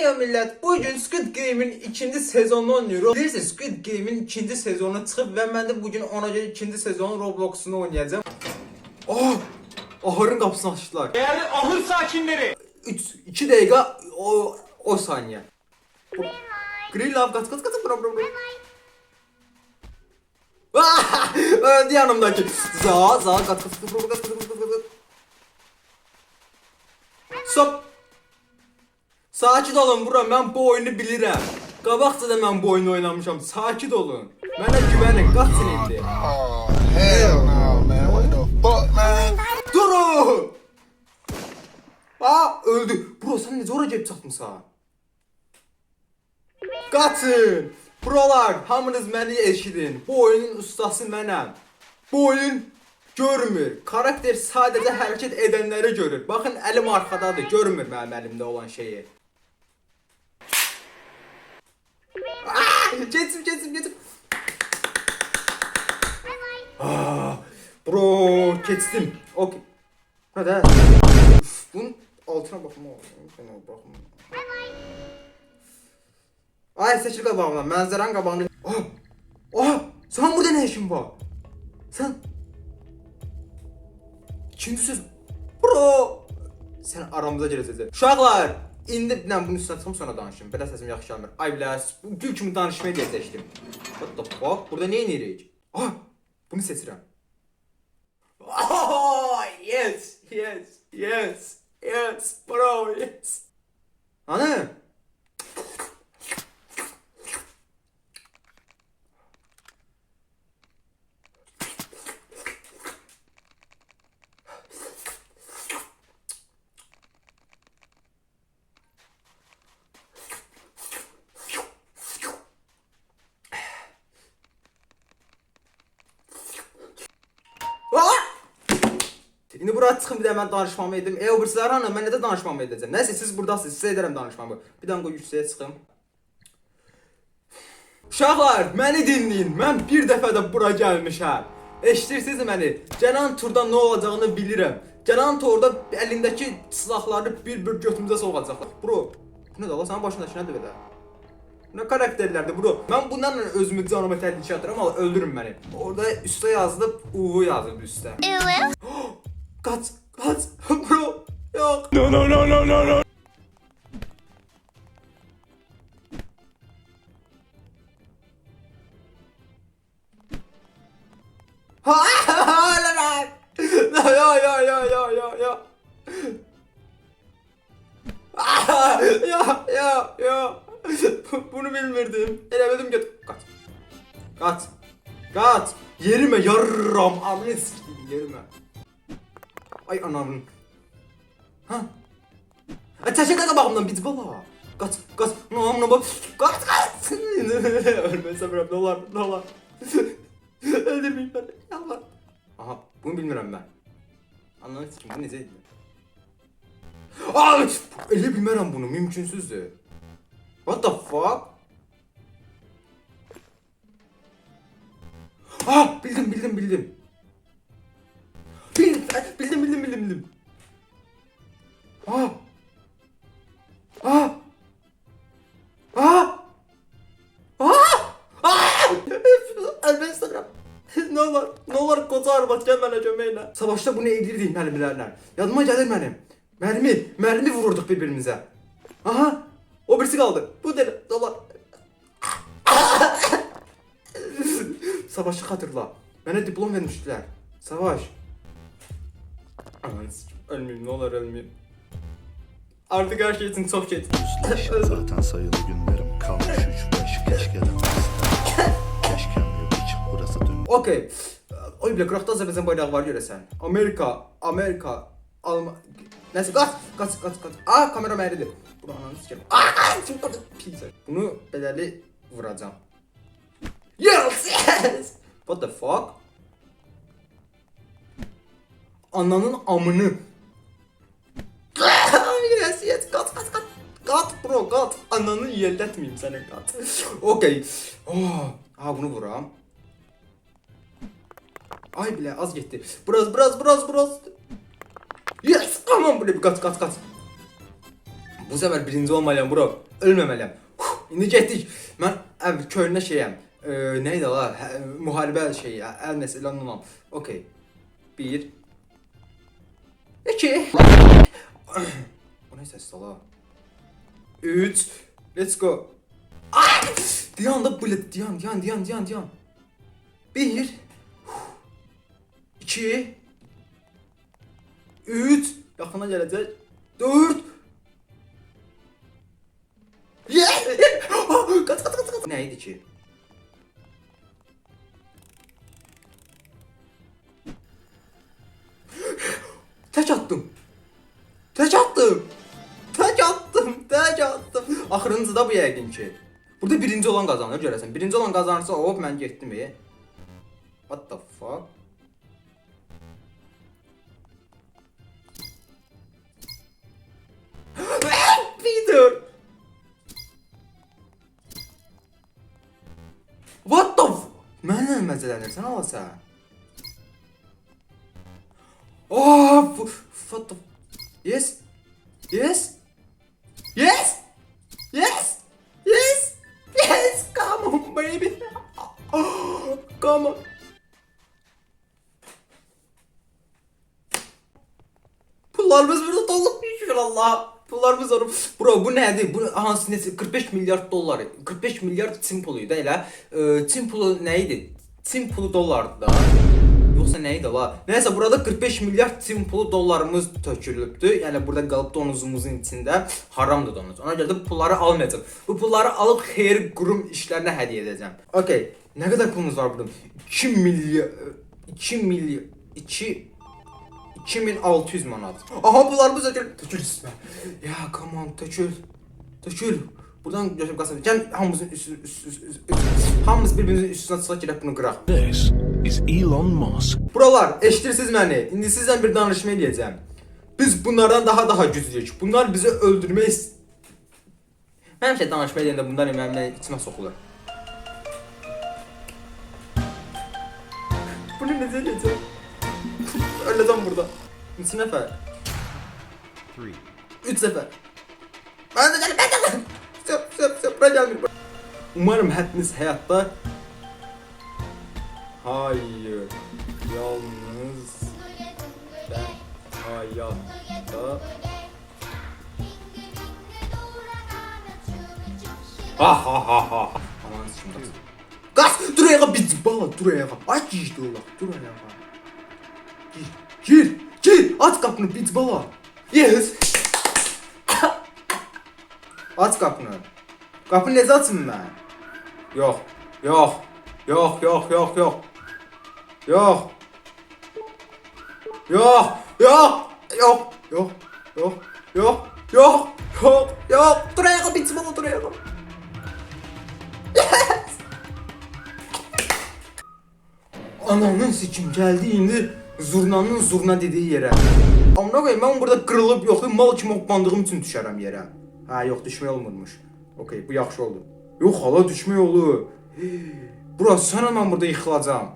Heyo millet, bugün Squid Game'in ikinci sezonunu oynuyoruz. Bilirsiniz Squid Game'in ikinci sezonu çıxıb və mən də bugün ona görə ikinci sezonun Roblox'unu oynayacağım. Ahırın qapısını açdılar. Değerli ahır sakinleri. 2 dakika o saniye. Green light. Kaç bro. Öldü yanımdaki. Za kaç. Stop. Sakin olun bro, ben bu oyunu bilirəm. Qabaqca da mən bu oyunu oynamışam. Sakin olun. Mənə güvənin, qaçın indi. Oh, hell no, man. What the fuck, man? Durun! Öldü. Bro, sen necə ora gəlib çatmısan? Qaçın! Brolar, hamınız məni eşidin. Bu oyunun ustası mənəm. Bu oyun görmür. Karakter sadəcə hərəkət edənləri görür. Baxın, əlim arxadadır. Görmür mənim əlimdə olan şeyi. Geçtim. Bro, geçtim. Okey. Hadi. Bunun altına bakma. Ay seçil qabağımdan. Mənzərən qabağını. Sen burada ne işin var? Sen ikinci söz. Bro. Sen aramıza girəcəksən. Uşaqlar, indi bunun üstüne çıxım sonra danışım. Belə səsim yaxşı gəlmir. Ay biləs, gül kimi danışmaya deyə seçdim. What the fuck? Burada nə edirik? Bunu seçirəm. Yes, bro, yes. Ana? İndi buraya çıxın, bir də mən danışmamı edim. O birisilər hanı, mən nədə danışmamı edəcəm? Nəysə, siz buradasınız, sizə edərəm danışmamı. Bir dənə qoy yüksəyə çıxım. Uşaqlar, məni dinləyin. Mən bir dəfə də bura gəlmişəm. Eşidirsiniz məni? Gələn turda nə olacağını bilirəm. Gələn turda əlindəki silahları bir-bir götümüzə soğacaqlar. Bro, bu nədir Allah, sənin başındakı nədir belə? Ne karakterlerdi bro? Ben bunlarla özümü canıma təhlükə atıram, ama öldürün beni. Orada üstte yazılıb, Uğur yazılıb üstte. Kaç bro, yok. No. Ya. Bunu bilmirdim. Elemedim ki. Kaç. Yerime yarram. Amına sikeyim yerime. Ay anamın. Çəkil də qabağımdan biz bala. Kaç. Namına bak. Kaç. Ölməsəm rəm, ne olar. Öldürmeyin beni. Allah. Aha, bunu bilmirəm mən. Ananı sikeyim, bu necə edilir? Elə bilmərəm bunu, mümkünsüzdür. What the fuck? Bildim. Bildim. Instagram. Ne olur koca arbat gel mənə köməklə. Savaşta bunu edirdik mərmilərlə. Yadıma gəlir mənim. Mərmi vururduk birbirimize. O birisi kaldı. Bu deli. Dolar. Savaşı hatırla. Bana diplom vermiştiler. Savaş. Aman ölmeyeyim, ne olur ölmeyeyim. Artık her şey için çok geç. Zaten sayılı günlerim kalmış 3-5 geç gelemez. Keşkemle biç burası dün. Okey. Oy bile Kırak'ta Azerbaycan bayrağı var göresen. Amerika, Alman. Neyse kaç. Kamera mərlidir. Bunu ananı sikerim. Bunu beləli vuracağım. Yes! What the fuck? Ananın amını. Yes. Kat bro, kat. Ananı yelletmeyeyim senin kat. Okey. Bunu vuram. Ay bile az gitti. Biraz. Yes! Aman böyle bir kat. Bu sefer birinci olmalıyam bro. Ölməməliyəm. İndi getdik. Mən köhnə şeyəm. Neydi la? Müharibə şeyi. Əl məsələ onunla. Okay. 1 2 O ne ses la? 3 Let's go. Diyan da bullet. Diyan. 1 2 3 Yaxına gələcək. 4 Kaç. Neydi ki? Tek attım. Axırıncı da bu yəqin ki. Burada birinci olan qazanır görəsən. Birinci olan qazanırsa hop mən getdim. What the fuck? Peter. What the Mənlə məzələnirsən alasa. Oh, what the Yes. Come on baby. Come on. Pullarımız burada dolup şükür Allah. Pullarımız var. Bro bu nədir? Bu hansı nəsə 45 milyar dollar. 45 milyar Çin puluydu elə. Çin pulu nə idi? Çin pulu dollardı da. Yoxsa nə idi la? Nəysə burada 45 milyar Çin pulu dollarımız tökülübdü. Yəni burada qalıb donuzumuzun içində. Haramdır donuz. Ona görə də pulları almayacağam. Bu pulları alıb xeyir qurum işlərinə hədiyyə edəcəm. Okay. Nə qədər pulumuz var burada? 2600 manat. Aha pullarımız tökül üstünə. Ya come on tökül. Buradan götürüb qasab. Gəl hamımızın hamımız birbirimizin üstünə çıxaq girək bunu qıraq. This is Elon Musk. Buralar, eşidirsiniz məni? İndi sizlə bir danışma edəcəm. Biz bunlardan daha güclüyük. Bunlar bizi öldürmək Həmişə danışma edəndə bunlar mənim içimə soxulur. Bunu necə edəcəm? Öləcəm burada. 3 nəfər. 3 səfər. Mən də gəlim. Bura gəlmir. Umarım hepiniz hayatta. Hayır. Yalnız ben hayatta. Ha. Aman şimdi. Gaz dur ayağa bir bala dur ayağa. Aç işte ola. Dur ayağa. Gir. Aç kapını bir bala. Yes. Aç kapını. Kapını ne açayım ben? Yok. Dur ayağa bitsin bana dur ayağa. Yes. Ananın sikim geldi indi zurnanın zurna dediği yere. Amına koyayım ben burada kırılıp yoxdur mal kimi hoplandığım için düşərəm yerə. Ha yox düşmək olmurmuş. Okay bu yaxşı oldu. Yox hala düşmək olur. Bura sana mən burada yıxılacağam.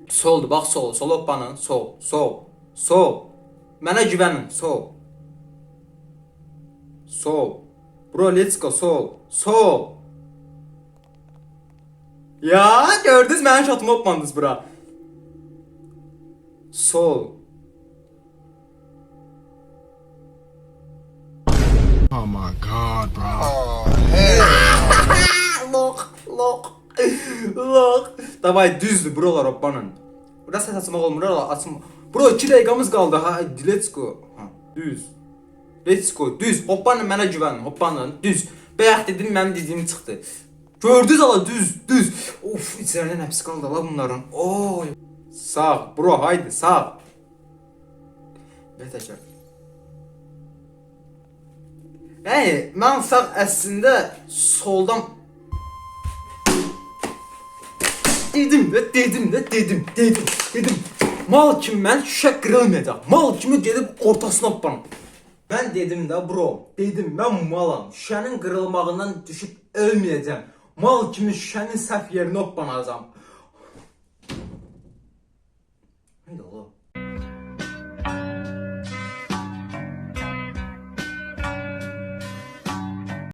Soldu bax sol hoppanın sol. Mənə güvənin sol. Bro let's go sol. Ya gördünüz mənim şatımı hopmandınız bura. Sol. Oh my god, bro. Oh, Loq. Davay düzdür buralar hoppanın. Burada ses açmaq olmur, açma. Bro 2 dəqiqəmiz qaldı. Ha, let's go. Ha, düz. Let's go, düz. Hoppanın mənə güvənin, hoppanın, düz. Bayaq dedim mənim dediyim çıxdı. Gördünüz ala düz. Of, içərindən hepsi qaldı la bunların. Oy. Sağ, bro haydi sağ. Betəkər. Yəni, mən sağ əslində soldan dedim. Mal kimi mən şüşə qırılmayacaq. Mal kimi gedib ortasına hoppanım. Mən dedim də bro, mən malam. Şüşənin qırılmağından düşüb ölməyəcəm. Mal kimi şüşənin səhv yerinə hoppanacağam. Neydi o?